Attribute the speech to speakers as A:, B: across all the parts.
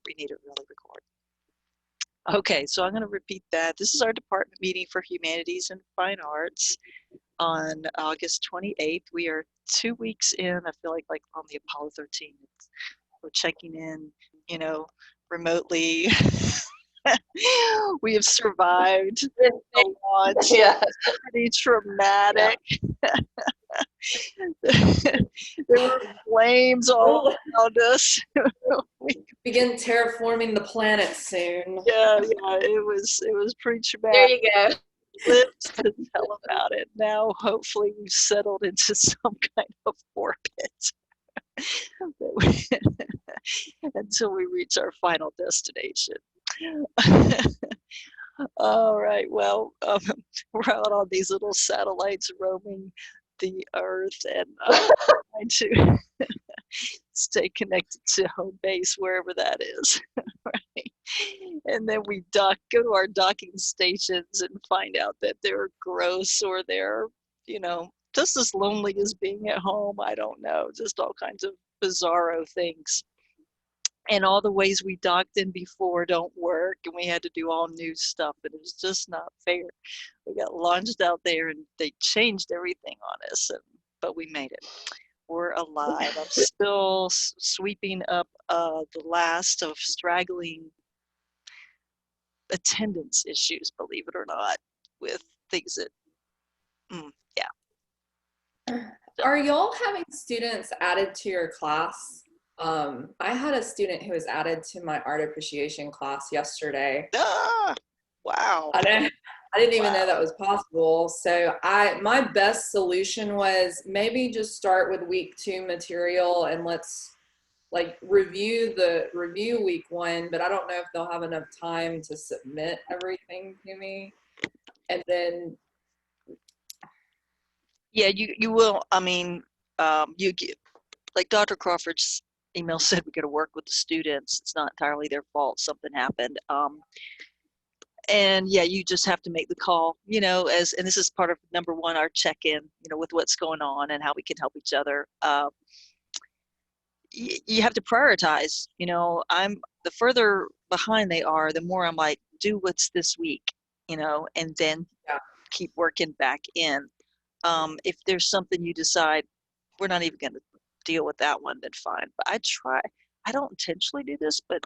A: We need to really record. Okay, so I'm going to repeat that. This is our department meeting for Humanities and Fine Arts on August 28th. We are 2 weeks in. I feel like on the Apollo 13. We're checking in, remotely. We have survived a launch.
B: Yeah.
A: Pretty traumatic. There were flames all around us.
B: Begin terraforming the planet soon.
A: Yeah, it was pretty traumatic.
B: There you go.
A: Lived to tell about it. Now, hopefully, we've settled into some kind of orbit until we reach our final destination. All right, well, we're out on these little satellites roaming the Earth and trying to stay connected to home base, wherever that is. Right? And then we go to our docking stations and find out that they're gross or they're, just as lonely as being at home. I don't know, just all kinds of bizarro things. And all the ways we docked in before don't work, and we had to do all new stuff, and it was just not fair. We got launched out there and they changed everything on us, but we made it. We're alive. I'm still sweeping up the last of straggling attendance issues, believe it or not, with things that, yeah.
B: Are y'all having students added to your class? I had a student who was added to my art appreciation class yesterday.
A: Wow.
B: I didn't even know that was possible. So my best solution was maybe just start with week 2 material and let's review week 1, but I don't know if they'll have enough time to submit everything to me. And then
A: yeah, you will. I mean, you get, like Dr. Crawford's email said, we got to work with the students. It's not entirely their fault. Something happened. And yeah, you just have to make the call, and this is part of number 1, our check-in, with what's going on and how we can help each other. You have to prioritize, the further behind they are, the more I'm like, do what's this week, and then keep working back in. If there's something you decide, we're not even going to deal with that one, then fine. But I don't intentionally do this, but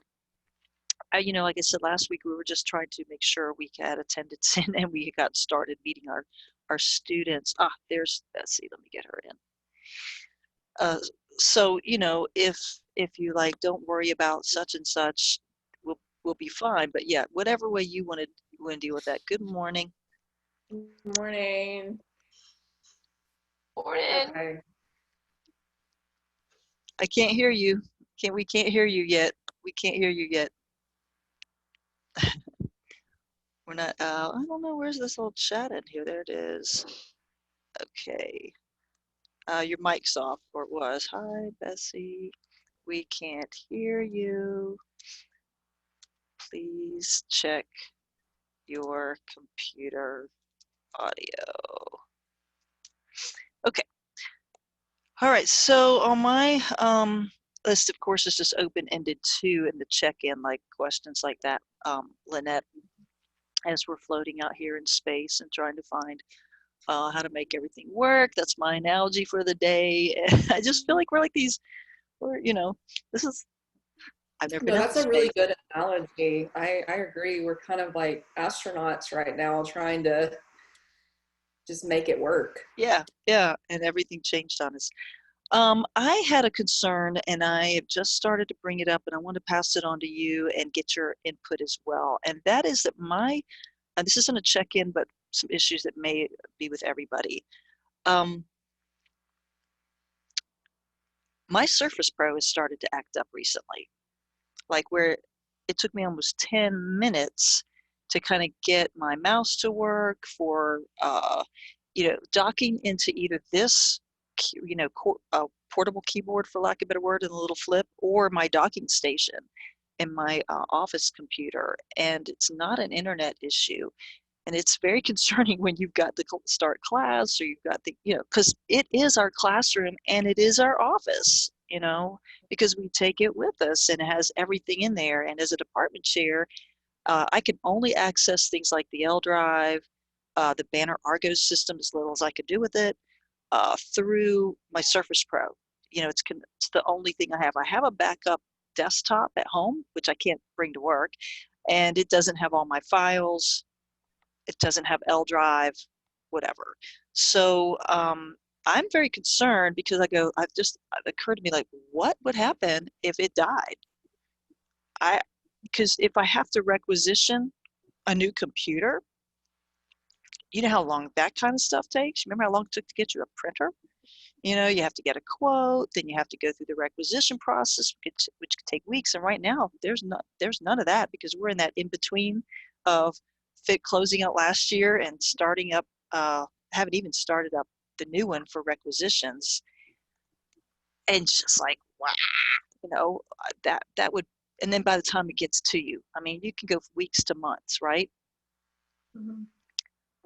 A: like I said last week, we were just trying to make sure we had attendance in and we got started meeting our students. There's Betsy. Let me get her in. So if you don't worry about such and such, we'll be fine. But yeah, whatever way you want to deal with that. Good morning.
B: Good morning.
C: Morning.
B: Okay.
A: I can't hear you. We can't hear you yet. We can't hear you yet. We're not, I don't know, where's this old chat in here? There it is. Okay. Your mic's off, or it was. Hi, Bessie. We can't hear you. Please check your computer audio. Okay. All right, so on my list, of course, is just open-ended too, in the check-in, questions like that, Lynette, as we're floating out here in space and trying to find how to make everything work. That's my analogy for the day. I just feel like we're this is, I've never been
B: No, that's a really good analogy. I agree. We're kind of like astronauts right now trying to just make it work.
A: Yeah, and everything changed on us. I had a concern, and I have just started to bring it up, and I want to pass it on to you and get your input as well. And that is that this isn't a check-in, but some issues that may be with everybody. My Surface Pro has started to act up recently, where it took me almost 10 minutes to kind of get my mouse to work for, docking into either this, portable keyboard, for lack of a better word, and a little flip, or my docking station in my office computer. And it's not an internet issue. And it's very concerning when you've got the start class, or you've got the, because it is our classroom and it is our office. you know, because we take it with us and it has everything in there. And as a department chair, I can only access things like the L drive, the Banner Argo system, as little as I could do with it, through my Surface Pro. You know, it's the only thing I have. I have a backup desktop at home, which I can't bring to work, and it doesn't have all my files. It doesn't have L drive, whatever. So I'm very concerned because it occurred to me, like, what would happen if it died? Because if I have to requisition a new computer, you know how long that kind of stuff takes? Remember how long it took to get you a printer? You know, you have to get a quote, then you have to go through the requisition process, which could take weeks. And right now, there's none of that because we're in that in between of closing out last year and starting up. Haven't even started up the new one for requisitions, and it's just like, wow, you know, that would. And then by the time it gets to you, I mean, you can go weeks to months, right?
B: Mm-hmm.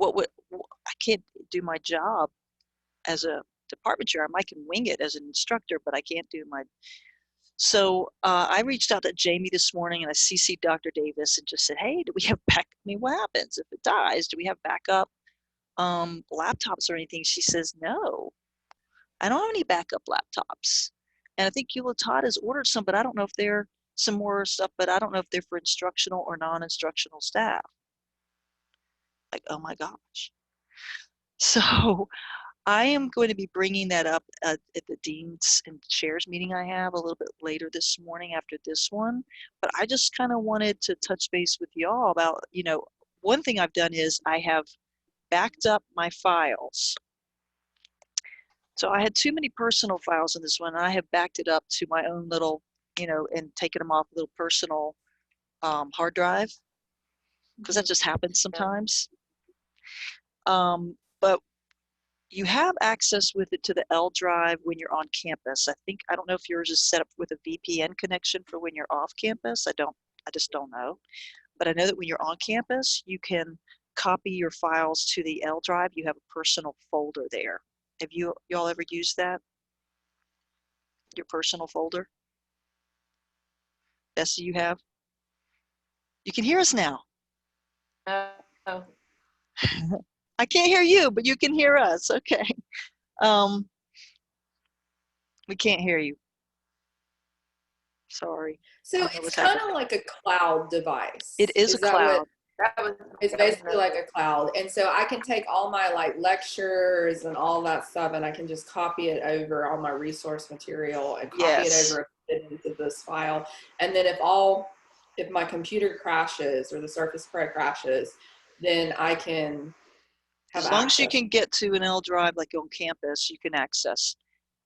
A: I can't do my job as a department chair. I can wing it as an instructor, but I can't do my. So I reached out to Jamie this morning and I CC'd Dr. Davis and just said, hey, do we have back? I mean, what happens if it dies? Do we have backup laptops or anything? She says, no, I don't have any backup laptops. And I think Eula Todd has ordered some, but I don't know if they're some more stuff, but I don't know if they're for instructional or non-instructional staff. Like, oh my gosh. So I am going to be bringing that up at the deans and chairs meeting I have a little bit later this morning after this one. But I just kind of wanted to touch base with y'all about, you know, one thing I've done is I have backed up my files. So I had too many personal files in this one, and I have backed it up to my own little, you know, and taken them off a little personal hard drive, because that just happens sometimes. But you have access with it to the L drive when you're on campus. I don't know if yours is set up with a VPN connection for when you're off campus. I just don't know. But I know that when you're on campus, you can copy your files to the L drive. You have a personal folder there. Have y'all ever used that? Your personal folder? Bessie, you have? You can hear us now.
B: Oh.
A: I can't hear you, but you can hear us. Okay. We can't hear you. Sorry.
B: So it's kind of like a cloud device.
A: It is a cloud.
B: It's basically like a cloud. And so I can take all my like lectures and all that stuff and I can just copy it over all my resource material and copy it over into this file. And then if my computer crashes or the Surface Pro crashes, then I can have
A: as long
B: access.
A: as you can get to an L drive like on campus, you can access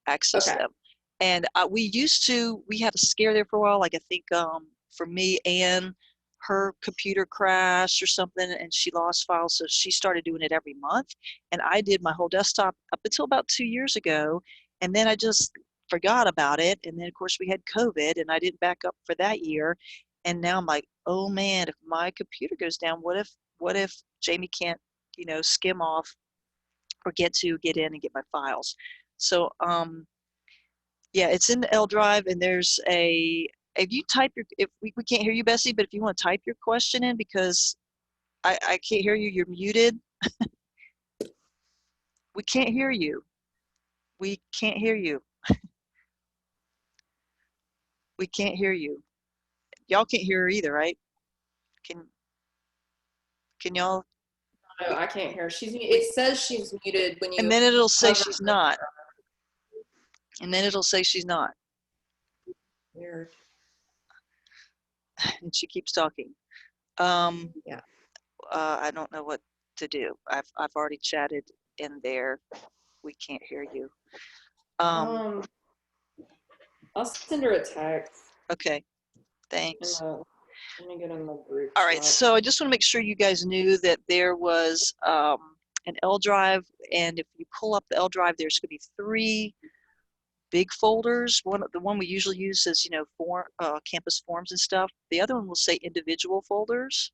A: them. And we had a scare there for a while. Like I think for me, Anne, her computer crashed or something and she lost files. So she started doing it every month. And I did my whole desktop up until about 2 years ago. And then I just forgot about it. And then of course we had COVID and I didn't back up for that year. And now I'm like, oh man, if my computer goes down, what if Jamie can't, you know, skim off or get in and get my files? So yeah, it's in the L drive, and there's if you type if we can't hear you, Bessie, but if you want to type your question in, because I can't hear you, you're muted. We can't hear you. We can't hear you. We can't hear you. Y'all can't hear her either, right? Can y'all?
B: No, I can't hear. It says she's muted when you.
A: And then it'll say she's not. And then it'll say she's not.
B: Weird.
A: And she keeps talking.
B: Yeah.
A: I don't know what to do. I've already chatted in there. We can't hear you.
B: I'll send her a text.
A: Okay. Thanks.
B: Let me get in the group.
A: All right, so I just want to make sure you guys knew that there was an L drive, and if you pull up the L drive, there's going to be 3 big folders. The one we usually use is, you know, campus forms and stuff. The other one will say individual folders.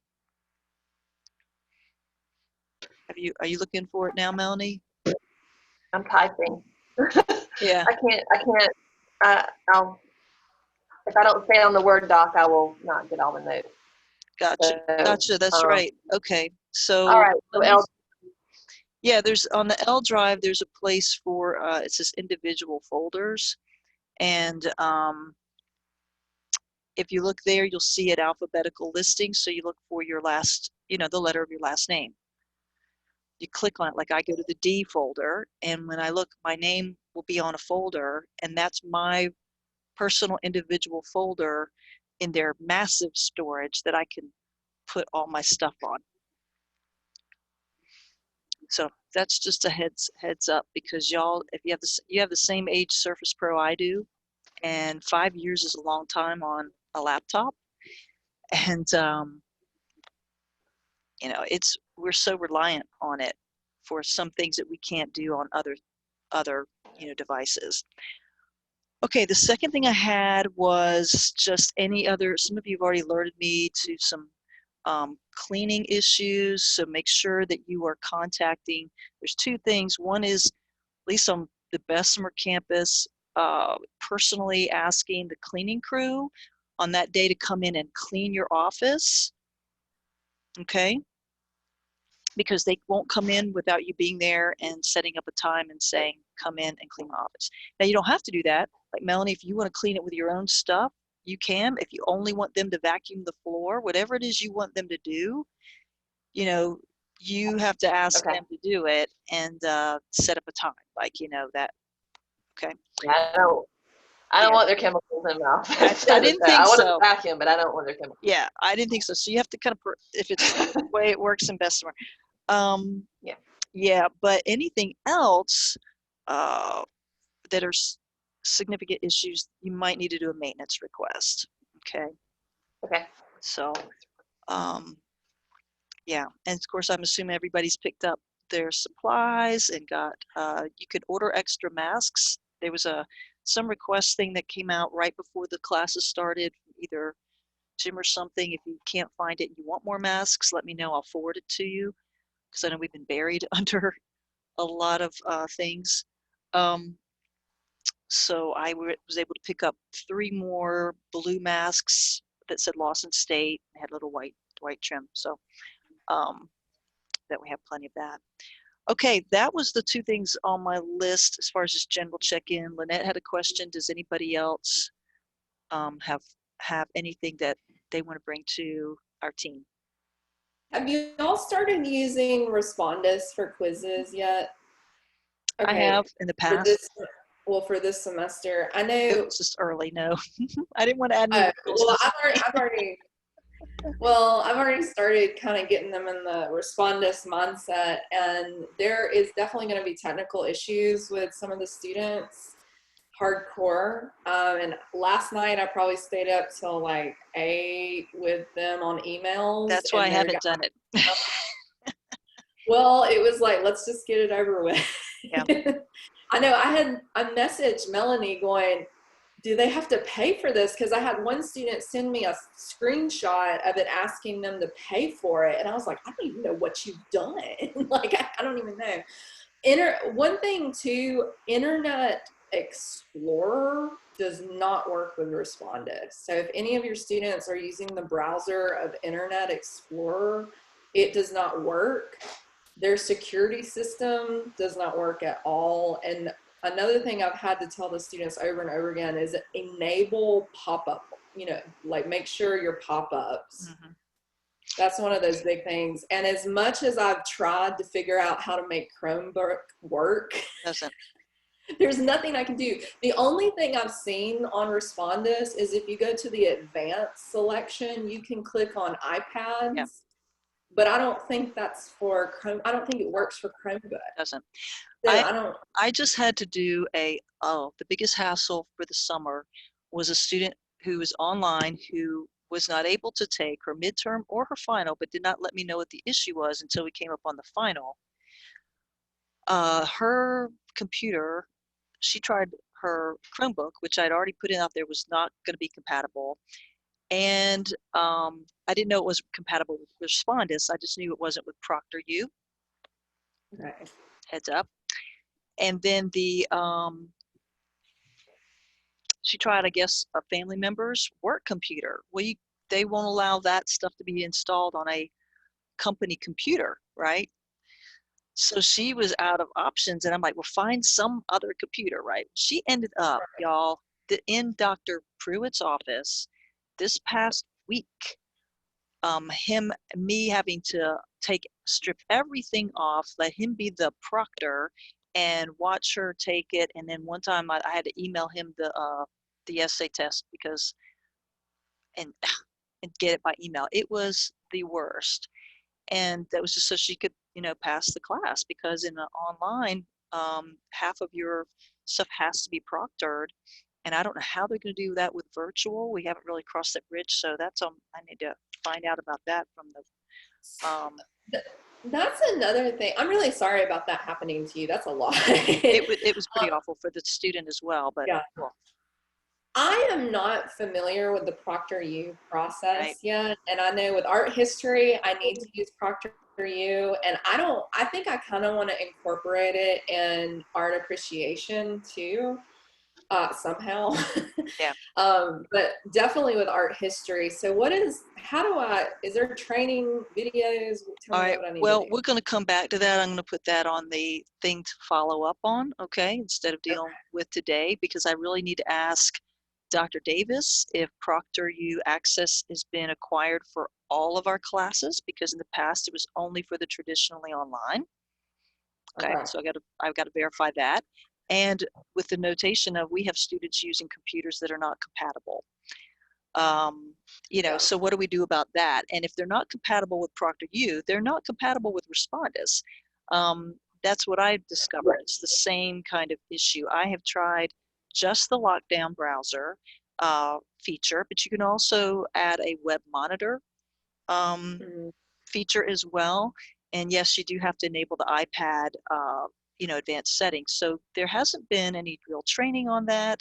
A: Are you looking for it now, Melanie?
C: I'm typing.
A: Yeah.
C: I can't I'll, if I don't stay on the Word doc, I will not get all the notes.
A: Gotcha.
C: So,
A: Gotcha. That's right. Okay.
C: all
A: So
C: right. So L.
A: yeah, there's on the L drive, there's a place for, it says individual folders. And if you look there, you'll see an alphabetical listing. So you look for your last, the letter of your last name. You click on it, like I go to the D folder, and when I look, my name will be on a folder, and that's my personal individual folder in their massive storage that I can put all my stuff on. So that's just a heads up, because y'all, if you have the same age Surface Pro I do, and 5 years is a long time on a laptop, and we're so reliant on it for some things that we can't do on other devices. Okay, the second thing I had was just some of you have already alerted me to some cleaning issues, so make sure that you are contacting. There's two things. One is, at least on the Bessemer campus, personally asking the cleaning crew on that day to come in and clean your office, okay? Because they won't come in without you being there and setting up a time and saying, come in and clean my office. Now, you don't have to do that. Like Melanie, if you want to clean it with your own stuff, you can. If you only want them to vacuum the floor, whatever it is you want them to do, you have to ask them to do it and set up a time, like, that. Okay.
C: Yeah, I don't want their chemicals in my office.
A: I didn't think
C: I want
A: so.
C: to vacuum, but I don't want their chemicals.
A: Yeah, I didn't think so. So you have to kind of, if it's the way it works in Bessemer. Yeah, but anything else that are significant issues, you might need to do a maintenance request. Okay.
C: Okay.
A: So, yeah, and of course, I'm assuming everybody's picked up their supplies and got. You could order extra masks. There was some request thing that came out right before the classes started, either Jim or something. If you can't find it and you want more masks, let me know. I'll forward it to you, because I know we've been buried under a lot of things. So I was able to pick up 3 more blue masks that said Lawson State, had little white trim. So that we have plenty of that. Okay, that was the 2 things on my list as far as just general check-in. Lynette had a question. Does anybody else have anything that they want to bring to our team?
B: Have you all started using Respondus for quizzes yet?
A: Okay. I have in the past.
B: For this semester, I know
A: it's just early. No, I didn't want to add any.
B: Well, I've already started kind of getting them in the Respondus mindset, and there is definitely going to be technical issues with some of the students, hardcore. And last night I probably stayed up till like 8 with them on emails.
A: That's why I haven't done it.
B: Well, it was like, let's just get it over with.
A: Yeah.
B: I know I messaged Melanie going, do they have to pay for this? Because I had one student send me a screenshot of it asking them to pay for it. And I was like, I don't even know what you've done. Like, I don't even know. One thing too, Internet Explorer does not work with Respondus. So if any of your students are using the browser of Internet Explorer, it does not work. Their security system does not work at all. And another thing I've had to tell the students over and over again is enable pop-up, like make sure your pop-ups. Mm-hmm. That's one of those big things. And as much as I've tried to figure out how to make Chromebook work, there's nothing I can do. The only thing I've seen on Respondus is if you go to the advanced selection, you can click on iPads. Yeah. But I don't think that's for Chrome. I don't think it works for Chromebook. It
A: doesn't.
B: So
A: I just had to do the biggest hassle for the summer was a student who was online who was not able to take her midterm or her final, but did not let me know what the issue was until we came up on the final. Her computer, she tried her Chromebook, which I'd already put in out there, was not going to be compatible. And I didn't know it was compatible with Respondus. I just knew it wasn't with ProctorU.
B: Okay.
A: Heads up. And then the she tried, I guess, a family member's work computer. Well, they won't allow that stuff to be installed on a company computer, right? So she was out of options, and I'm like, well, find some other computer, right? She ended up, y'all, in Dr. Pruitt's office this past week. Me having to strip everything off, let him be the proctor, and watch her take it. And then one time I had to email him the essay test because and and get it by email. It was the worst, and that was just so she could pass the class, because in online half of your stuff has to be proctored, and I don't know how they're going to do that with virtual. We haven't really crossed that bridge, so that's I need to find out about that from the
B: That's another thing. I'm really sorry about that happening to you. That's a lot.
A: it was pretty awful for the student as well, but
B: Yeah.
A: well,
B: I am not familiar with the ProctorU process
A: right.
B: yet. And I know with art history, I need to use ProctorU. And I think I kind of want to incorporate it in art appreciation too, somehow.
A: Yeah.
B: But definitely with art history. So is there training videos? Tell
A: All
B: me
A: right.
B: what I need to
A: Well,
B: do.
A: we're going to come back to that. I'm going to put that on the thing to follow up on, okay, instead of dealing with today, because I really need to ask Dr. Davis if ProctorU access has been acquired for all of our classes, because in the past it was only for the traditionally online. Okay, so I've got to verify that. And with the notation of we have students using computers that are not compatible. So what do we do about that? And if they're not compatible with ProctorU, they're not compatible with Respondus. That's what I've discovered. It's the same kind of issue. I have tried just the lockdown browser feature, but you can also add a web monitor feature as well. And yes, you do have to enable the iPad, advanced settings. So there hasn't been any real training on that.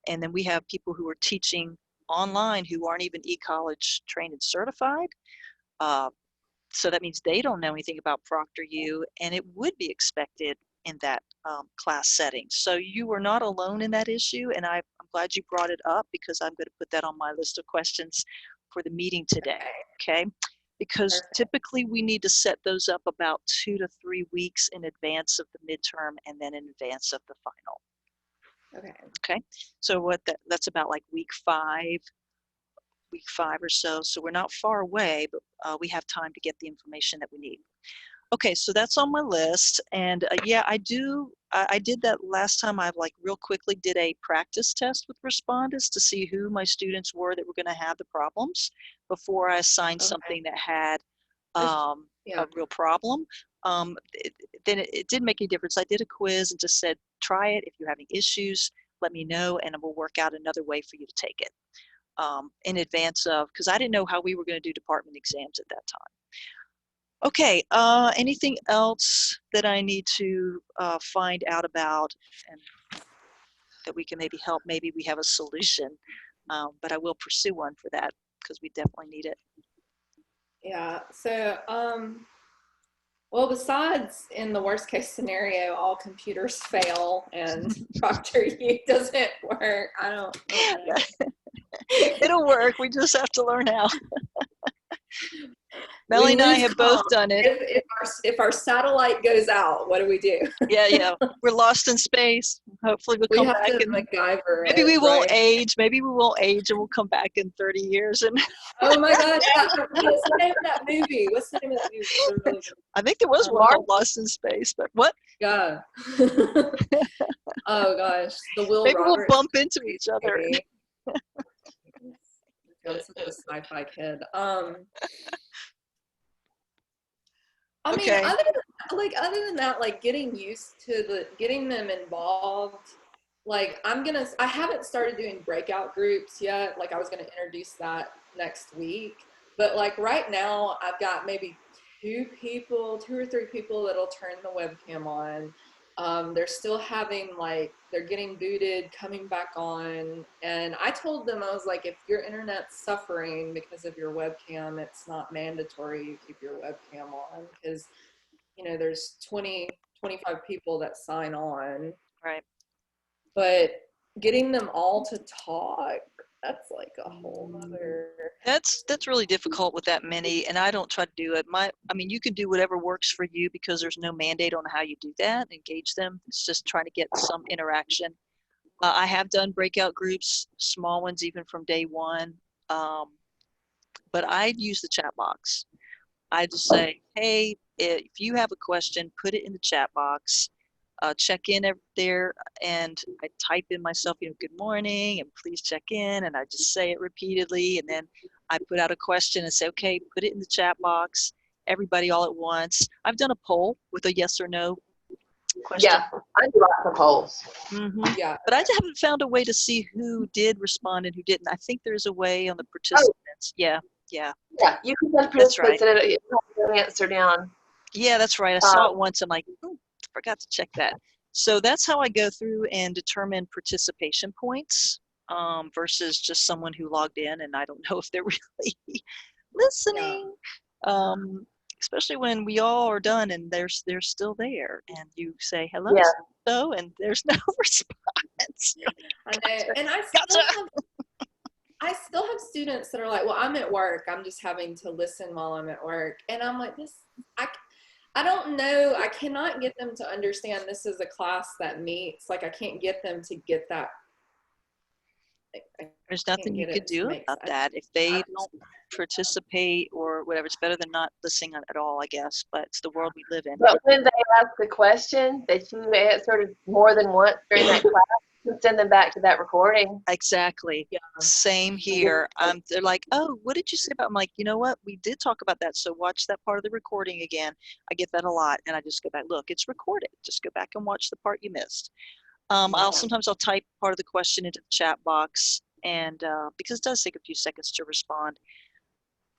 A: And then we have people who are teaching online who aren't even e-college trained and certified. So that means they don't know anything about ProctorU, and it would be expected in that class setting. So you are not alone in that issue, and I'm glad you brought it up, because I'm going to put that on my list of questions for the meeting today, okay? Because typically we need to set those up about 2 to 3 weeks in advance of the midterm and then in advance of the final. Okay, so that's about like week five or so. So we're not far away, but we have time to get the information that we need. Okay, so that's on my list. And yeah, I did that last time. I real quickly did a practice test with Respondus to see who my students were that were going to have the problems before I assigned something that had a real problem. Then it didn't make any difference. I did a quiz and just said, try it. If you're having issues, let me know, and we'll work out another way for you to take it in advance of, because I didn't know how we were going to do department exams at that time. Okay, anything else that I need to find out about and that we can maybe help? Maybe we have a solution, but I will pursue one for that, because we definitely need it.
B: Yeah, so, well, besides in the worst case scenario, all computers fail and ProctorU doesn't work, I don't know.
A: It'll work. We just have to learn how. Melanie and I have both done it.
B: If our satellite goes out, what do we do?
A: Yeah. We're lost in space. Hopefully we'll come back. And
B: MacGyver
A: maybe we won't age. Maybe we won't age, and we'll come back in 30 years. And
B: oh my God, what's the name of that movie? What's the name of that movie?
A: I think there was one called Lost in Space, but what?
B: Yeah. Oh gosh, the Will
A: Maybe
B: Roberts
A: we'll bump into each other.
B: I'm such a sci-fi kid. I mean,
A: Okay.
B: other than that, like getting used to getting them involved. Like I haven't started doing breakout groups yet. Like I was gonna introduce that next week. But like right now I've got maybe two or three people that'll turn the webcam on. They're still they're getting booted, coming back on. And I told them, I was like, if your internet's suffering because of your webcam, it's not mandatory you keep your webcam on, because, there's 20, 25 people that sign on.
A: Right.
B: But getting them all to talk, that's like a whole other.
A: That's really difficult with that many, and I don't try to do it. I mean, you can do whatever works for you because there's no mandate on how you do that. Engage them. It's just trying to get some interaction. I have done breakout groups, small ones, even from day one. But I use the chat box. I just say, hey, if you have a question, put it in the chat box. Check in there, and I type in myself, good morning, and please check in, and I just say it repeatedly, and then I put out a question and say, okay, put it in the chat box, everybody all at once. I've done a poll with a yes or no question.
C: Yeah, I do lots of polls.
B: Yeah.
A: But I haven't found a way to see who did respond and who didn't. I think there's a way on the participants. Yeah.
C: Yeah, you can send
A: That's
C: participants and it will answer down.
A: Yeah, that's right. I saw it once. I'm like, forgot to check that. So that's how I go through and determine participation points versus just someone who logged in and I don't know if they're really listening. Especially when we all are done and they're still there, and you say hello,
C: Yeah.
A: so and there's no response.
B: I know, and I still have students that are like, well, I'm at work. I'm just having to listen while I'm at work. And I'm like, I don't know. I cannot get them to understand this is a class that meets. Like, I can't get them to get that.
A: There's nothing you could do about that. If they don't participate or whatever, it's better than not listening at all, I guess. But it's the world we live in.
C: But when they ask the question that you answered more than once during that class, you send them back to that recording.
A: Exactly. Yeah. Same here. They're like, oh, what did you say about? I'm like, you know what? We did talk about that. So watch that part of the recording again. I get that a lot. And I just go back, look, it's recorded. Just go back and watch the part you missed. Sometimes I'll type part of the question into the chat box, and because it does take a few seconds to respond.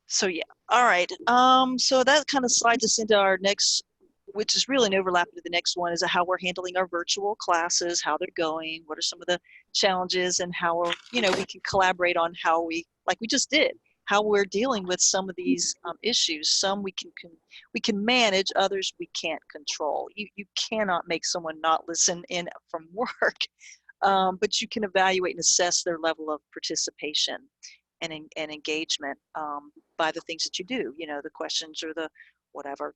A: So yeah. All right. So that kind of slides us into our next, which is really an overlap to the next one, is how we're handling our virtual classes, how they're going, what are some of the challenges, and how we can collaborate on how we, like we just did, how we're dealing with some of these issues. Some we can manage, others we can't control. You cannot make someone not listen in from work, but you can evaluate and assess their level of participation and engagement by the things that you do, the questions or the whatever.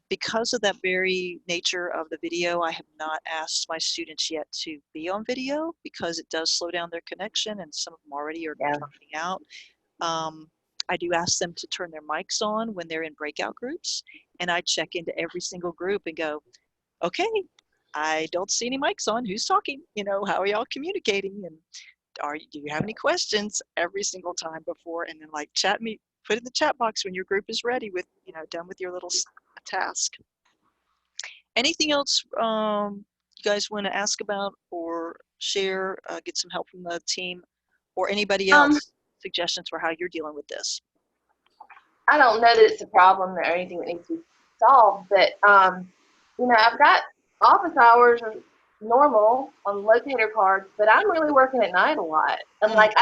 A: Because of that very nature of the video, I have not asked my students yet to be on video because it does slow down their connection, and some of them already are dropping out. I do ask them to turn their mics on when they're in breakout groups, and I check into every single group and go, okay, I don't see any mics on. Who's talking? How are y'all communicating? And do you have any questions every single time before? And then chat me, put in the chat box when your group is ready with, done with your little task. Anything else you guys want to ask about or share, get some help from the team or anybody else? Suggestions for how you're dealing with this?
C: I don't know that it's a problem or anything that needs to be solved, but I've got office hours are normal on locator cards, but I'm really working at night a lot. And not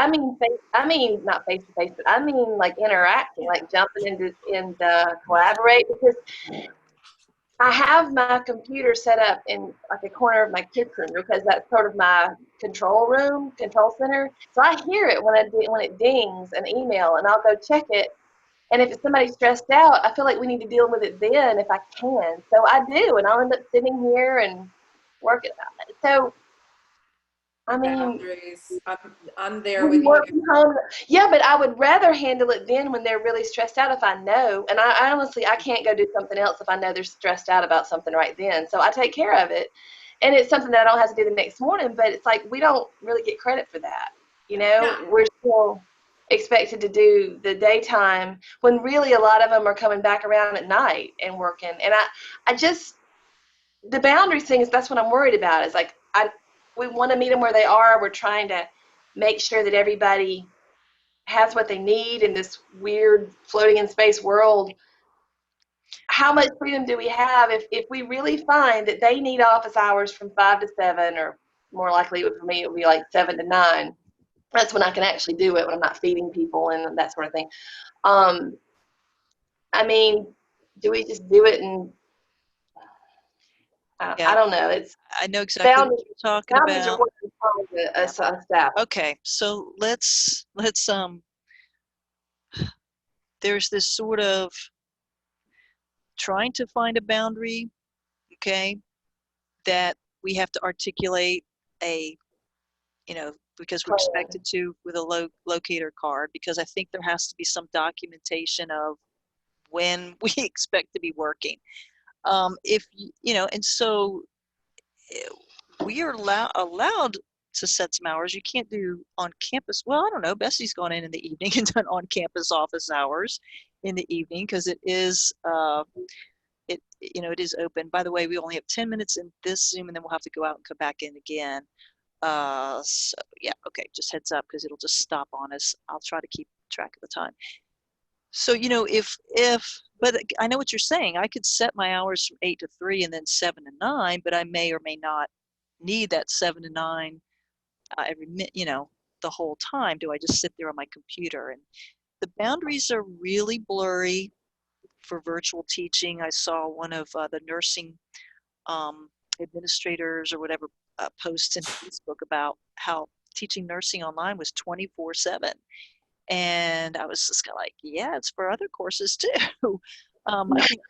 C: face to face, but I mean interacting, jumping in collaborate, because I have my computer set up in a corner of my kitchen because that's sort of my control center. So I hear it when it dings an email, and I'll go check it. And if it's somebody stressed out, I feel like we need to deal with it then if I can. So I do, and I'll end up sitting here and working. So, I mean,
B: boundaries. I'm there with you.
C: Yeah, but I would rather handle it then when they're really stressed out if I know. And I honestly, I can't go do something else if I know they're stressed out about something right then. So I take care of it. And it's something that I don't have to do the next morning, but it's like we don't really get credit for that. We're still expected to do the daytime when really a lot of them are coming back around at night and working. And I just, the boundaries thing is, that's what I'm worried about. Is we want to meet them where they are. We're trying to make sure that everybody has what they need in this weird floating in space world. How much freedom do we have if we really find that they need office hours from 5 to 7, or more likely for me it would be 7 to 9? That's when I can actually do it, when I'm not feeding people and that sort of thing. I mean, do we just do it? And I don't know.
A: I know exactly what you're talking about.
C: A staff.
A: Okay, so let's there's this sort of trying to find a boundary, okay, that we have to articulate a, because we're expected to with a locator card, because I think there has to be some documentation of when we expect to be working. If and so we are allowed to set some hours. You can't do on campus. Well, I don't know. Bessie's gone in the evening and done on campus office hours in the evening because it is it is open. By the way, we only have 10 minutes in this Zoom, and then we'll have to go out and come back in again. So yeah, okay, just heads up because it'll just stop on us. I'll try to keep track of the time. So but I know what you're saying. I could set my hours from 8 to 3 and then 7 to 9, but I may or may not need that 7 to 9 every minute, the whole time. Do I just sit there on my computer? And the boundaries are really blurry for virtual teaching. I saw one of the nursing administrators or whatever post in Facebook about how teaching nursing online was 24/7. And I was just kind of like, yeah, it's for other courses too. I think,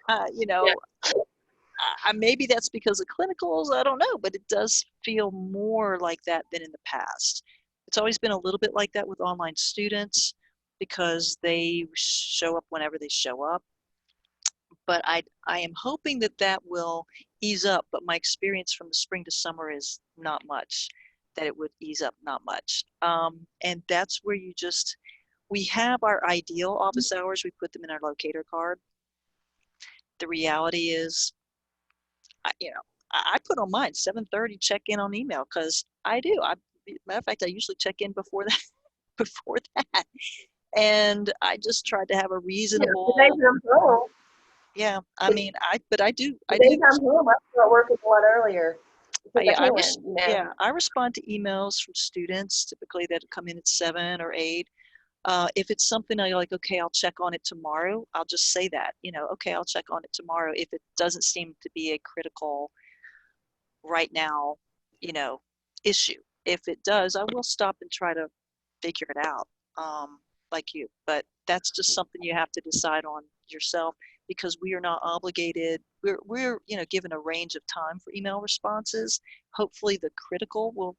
A: maybe that's because of clinicals. I don't know, but it does feel more like that than in the past. It's always been a little bit like that with online students because they show up whenever they show up. But I am hoping that will ease up. But my experience from the spring to summer is not much, that it would ease up, not much. And that's where we have our ideal office hours. We put them in our locator card. The reality is, I put on mine 7:30 check in on email because I do. Matter of fact, I usually check in before that. Before that, and I just tried to have a reasonable.
C: The days I'm home.
A: Yeah, I mean, but I do.
C: The days I'm home, I start working a lot earlier.
A: I respond to emails from students typically that come in at 7 or 8. If it's something I like, okay, I'll check on it tomorrow, I'll just say that, okay, I'll check on it tomorrow. If it doesn't seem to be a critical right now, issue. If it does, I will stop and try to figure it out, like you. But that's just something you have to decide on yourself because we are not obligated. We're given a range of time for email responses. Hopefully the critical will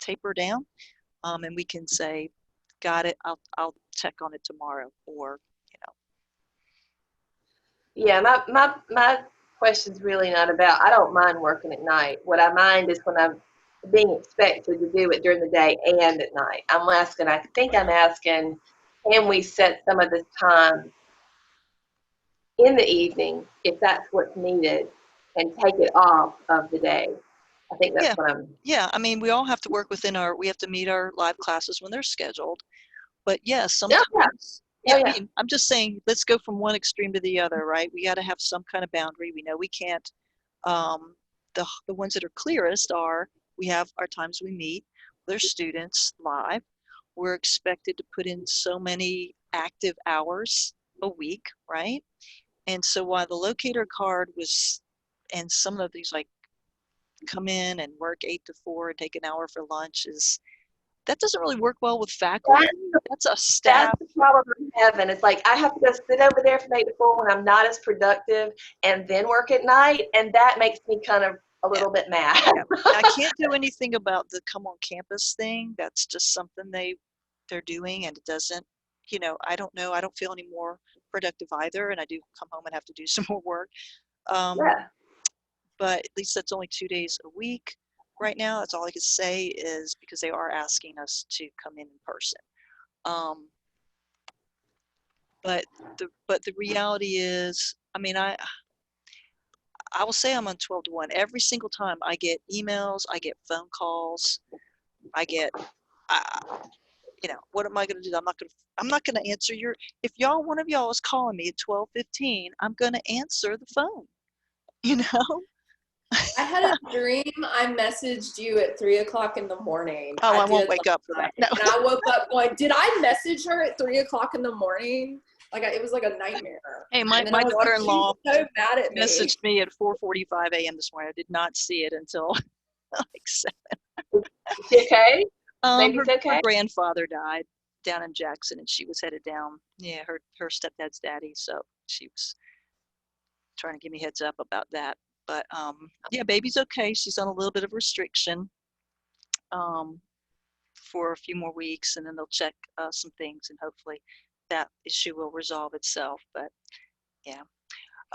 A: taper down, and we can say, got it, I'll check on it tomorrow, or
C: Yeah, my question's really not about, I don't mind working at night. What I mind is when I'm being expected to do it during the day and at night. I think I'm asking, can we set some of this time in the evening if that's what's needed and take it off of the day? I think that's what I'm.
A: Yeah, I mean, we all have to work we have to meet our live classes when they're scheduled. But yes, sometimes, I mean, I'm just saying, let's go from one extreme to the other, right? We got to have some kind of boundary. We know we can't, the ones that are clearest are, we have our times we meet with our students live. We're expected to put in so many active hours a week, right? And so while the locator card was, and some of these like come in and work 8 to 4 and take an hour for lunch that doesn't really work well with faculty. That's a staff.
C: That's the problem I'm having. It's like I have to go sit over there from 8 to 4 when I'm not as productive and then work at night. And that makes me kind of a little bit mad.
A: I can't do anything about the come on campus thing. That's just something they're doing, and it doesn't, I don't know. I don't feel any more productive either. And I do come home and have to do some more work. But at least that's only 2 days a week. Right now, that's all I can say is because they are asking us to come in person. But the reality is, I mean, I will say I'm on 12 to 1. Every single time I get emails, I get phone calls, I get, what am I going to do? I'm not going to answer if one of y'all is calling me at 12:15, I'm going to answer the phone,
B: I had a dream. I messaged you at 3 o'clock in the morning.
A: Oh, I won't wake up for that. No.
B: And I woke up going, did I message her at 3 o'clock in the morning? It was like a nightmare.
A: Hey, my daughter-in-law
B: so mad at
A: messaged me at 4:45 a.m. this morning. I did not see it until Like, so,
C: Is she okay? Baby's
A: her
C: okay?
A: grandfather died down in Jackson, and she was headed down. Yeah, her stepdad's daddy. So she was trying to give me heads up about that. But yeah, baby's okay. She's on a little bit of restriction um, for a few more weeks, and then they'll check some things, and hopefully that issue will resolve itself. But yeah.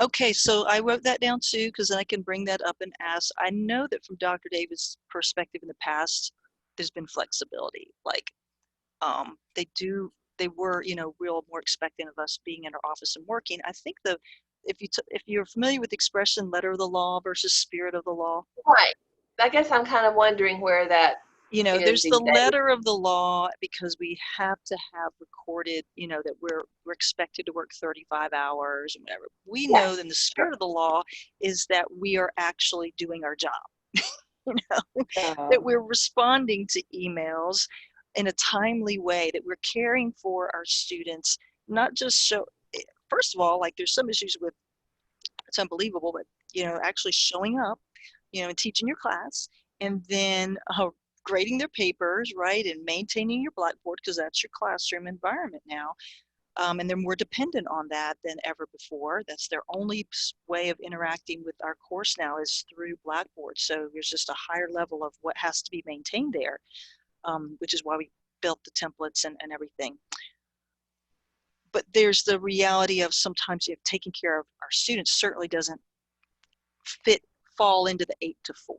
A: Okay, so I wrote that down too, because then I can bring that up and ask. I know that from Dr. Davis' perspective in the past, there's been flexibility. Like, they were, real more expectant of us being in our office and working. I think if you're familiar with the expression letter of the law versus spirit of the law,
C: Right. I guess I'm kind of wondering where that is
A: there's the
C: these days.
A: letter of the law because we have to have recorded, that we're expected to work 35 hours and whatever. We
C: Yeah.
A: know then the spirit of the law is that we are actually doing our job. That we're responding to emails in a timely way, that we're caring for our students, not just first of all, like there's some issues with it's unbelievable, but actually showing up, and teaching your class, and then grading their papers, right, and maintaining your Blackboard because that's your classroom environment now. And they're more dependent on that than ever before. That's their only way of interacting with our course now is through Blackboard. So there's just a higher level of what has to be maintained there, which is why we built the templates and everything. But there's the reality of sometimes taking care of our students certainly doesn't fall into the 8 to 4.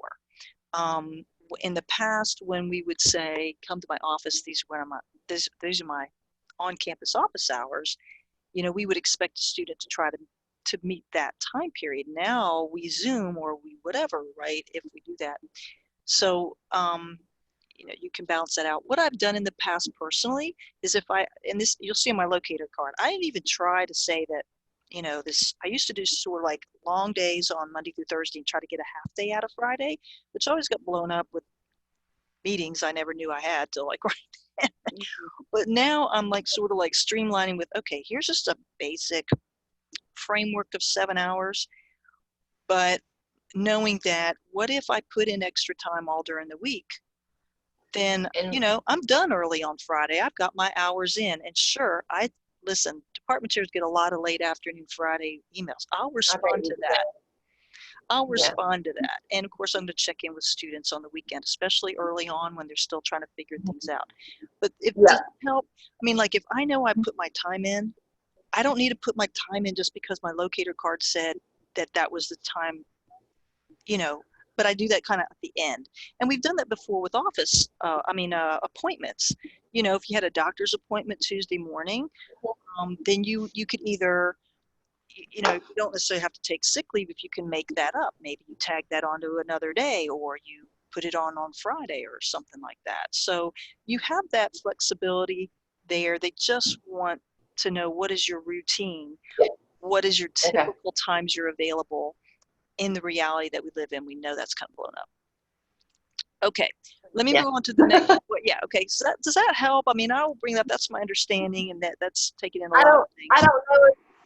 A: In the past, when we would say, come to my office, these are my on-campus office hours, we would expect a student to try to meet that time period. Now we Zoom or we whatever, right, if we do that. So, you can balance that out. What I've done in the past personally is and this you'll see on my locator card, I didn't even try to say that, I used to do sort of like long days on Monday through Thursday and try to get a half day out of Friday, which always got blown up with meetings I never knew I had till like right then. But now I'm like sort of like streamlining with, okay, here's just a basic framework of 7 hours, but knowing that what if I put in extra time all during the week, then, I'm done early on Friday. I've got my hours in, and sure, listen, department chairs get a lot of late afternoon Friday emails. I'll respond to that. And of course, I'm going to check in with students on the weekend, especially early on when they're still trying to figure things out. But it doesn't help. I mean, like if I know I put my time in, I don't need to put my time in just because my locator card said that was the time, but I do that kind of at the end. And we've done that before with appointments. If you had a doctor's appointment Tuesday morning, then you could either, you don't necessarily have to take sick leave if you can make that up. Maybe you tag that onto another day, or you put it on Friday or something like that. So you have that flexibility there. They just want to know, what is your routine? What is your typical times you're available in the reality that we live in? We know that's kind of blown up. Okay, let me move on to the next. Yeah, okay. So does that help? I mean, I will bring that. That's my understanding, and that's taking in a lot of things.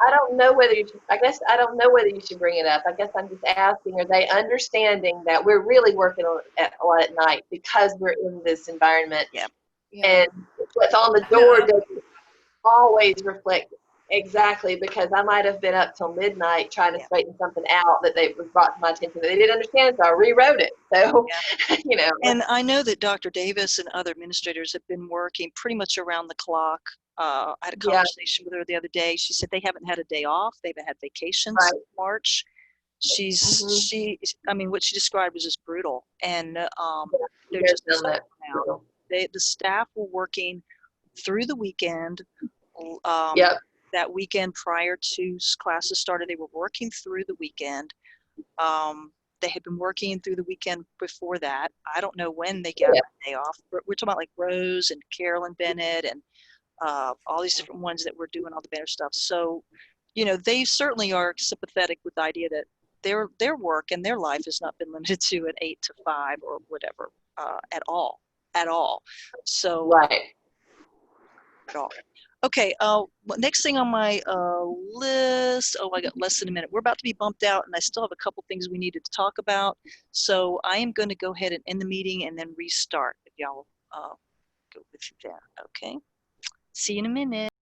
C: I don't know whether you should, I guess I don't know whether you should bring it up. I guess I'm just asking, are they understanding that we're really working a lot at night because we're in this environment?
A: Yeah.
C: And what's on the door doesn't always reflect exactly, because I might have been up till midnight trying to straighten something out that was brought to my attention that they didn't understand, so I rewrote it. So,
A: And I know that Dr. Davis and other administrators have been working pretty much around the clock. I had a conversation with her the other day. She said they haven't had a day off. They've had vacations since March. I mean, what she described was just brutal. And they're just out. The staff were working through the weekend. That weekend prior to classes started, they were working through the weekend. They had been working through the weekend before that. I don't know when they got that day off. We're talking about like Rose and Carolyn Bennett and all these different ones that were doing all the banner stuff. So, they certainly are sympathetic with the idea that their work and their life has not been limited to an 8 to 5 or whatever at all. So, at all. Okay, next thing on my list, oh, I got less than a minute. We're about to be bumped out, and I still have a couple things we needed to talk about. So I am going to go ahead and end the meeting and then restart if y'all go with that. Okay, see you in a minute.